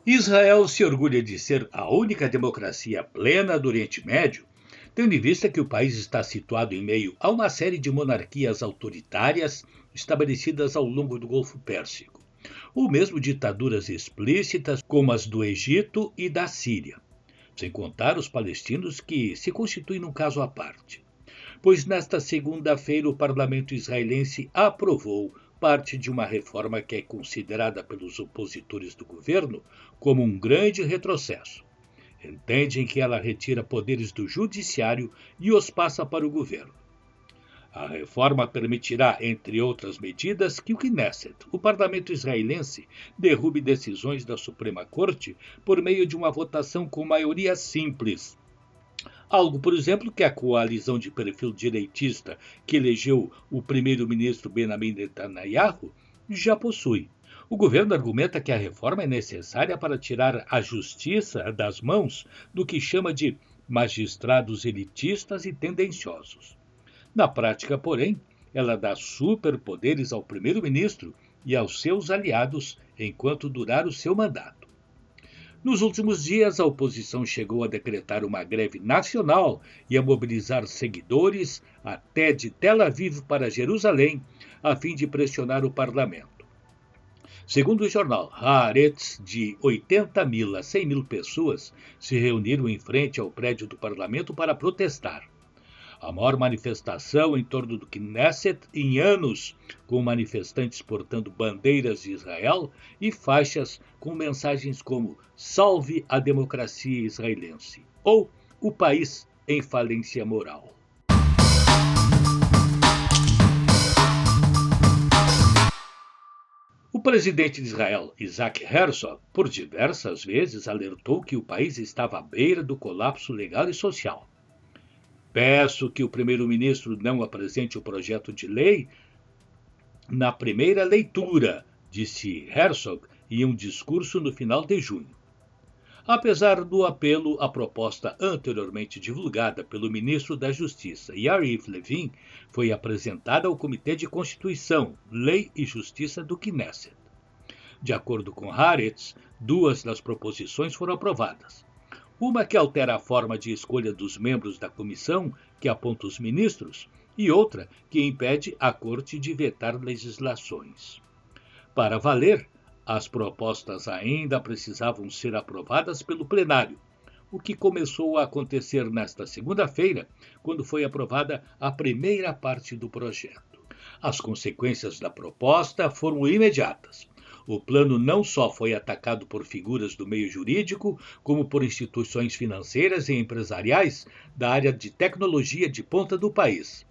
Israel se orgulha de ser a única democracia plena do Oriente Médio, tendo em vista que o país está situado em meio a uma série de monarquias autoritárias estabelecidas ao longo do Golfo Pérsico, ou mesmo ditaduras explícitas como as do Egito e da Síria, sem contar os palestinos que se constituem num caso à parte. Pois nesta segunda-feira o parlamento israelense aprovou parte de uma reforma que é considerada pelos opositores do governo como um grande retrocesso. Entendem que ela retira poderes do judiciário e os passa para o governo. A reforma permitirá, entre outras medidas, que o Knesset, o parlamento israelense, derrube decisões da Suprema Corte por meio de uma votação com maioria simples. Algo, por exemplo, que a coalizão de perfil direitista que elegeu o primeiro-ministro Benjamin Netanyahu já possui. O governo argumenta que a reforma é necessária para tirar a justiça das mãos do que chama de magistrados elitistas e tendenciosos. Na prática, porém, ela dá superpoderes ao primeiro-ministro e aos seus aliados enquanto durar o seu mandato. Nos últimos dias, a oposição chegou a decretar uma greve nacional e a mobilizar seguidores até de Tel Aviv para Jerusalém, a fim de pressionar o parlamento. Segundo o jornal Haaretz, de 80.000 a 100.000 pessoas se reuniram em frente ao prédio do parlamento para protestar. A maior manifestação em torno do Knesset em anos, com manifestantes portando bandeiras de Israel e faixas com mensagens como "Salve a democracia israelense" ou "O país em falência moral". O presidente de Israel, Isaac Herzog, por diversas vezes alertou que o país estava à beira do colapso legal e social. Peço que o primeiro-ministro não apresente o projeto de lei na primeira leitura, disse Herzog em um discurso no final de junho. Apesar do apelo, a proposta anteriormente divulgada pelo ministro da Justiça, Yariv Levin, foi apresentada ao Comitê de Constituição, Lei e Justiça do Knesset. De acordo com Haaretz, duas das proposições foram aprovadas. Uma que altera a forma de escolha dos membros da comissão, que aponta os ministros, e outra que impede a Corte de vetar legislações. Para valer, as propostas ainda precisavam ser aprovadas pelo plenário, o que começou a acontecer nesta segunda-feira, quando foi aprovada a primeira parte do projeto. As consequências da proposta foram imediatas. O plano não só foi atacado por figuras do meio jurídico, como por instituições financeiras e empresariais da área de tecnologia de ponta do país,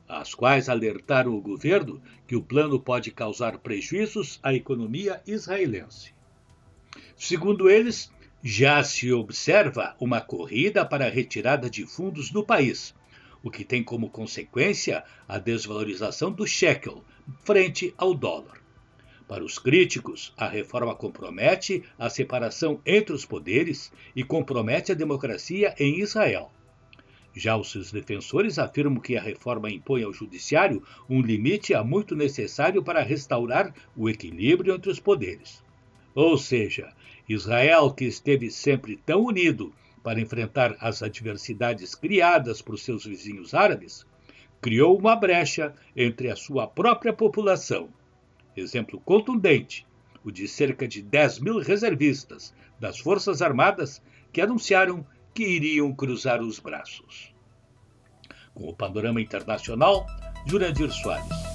as quais alertaram o governo que o plano pode causar prejuízos à economia israelense. Segundo eles, já se observa uma corrida para a retirada de fundos do país, o que tem como consequência a desvalorização do shekel frente ao dólar. Para os críticos, a reforma compromete a separação entre os poderes e compromete a democracia em Israel. Já os seus defensores afirmam que a reforma impõe ao judiciário um limite muito necessário para restaurar o equilíbrio entre os poderes. Ou seja, Israel, que esteve sempre tão unido para enfrentar as adversidades criadas por seus vizinhos árabes, criou uma brecha entre a sua própria população. Exemplo contundente, o de cerca de 10.000 reservistas das Forças Armadas que anunciaram que iriam cruzar os braços. Com o panorama internacional, Jurandir Soares.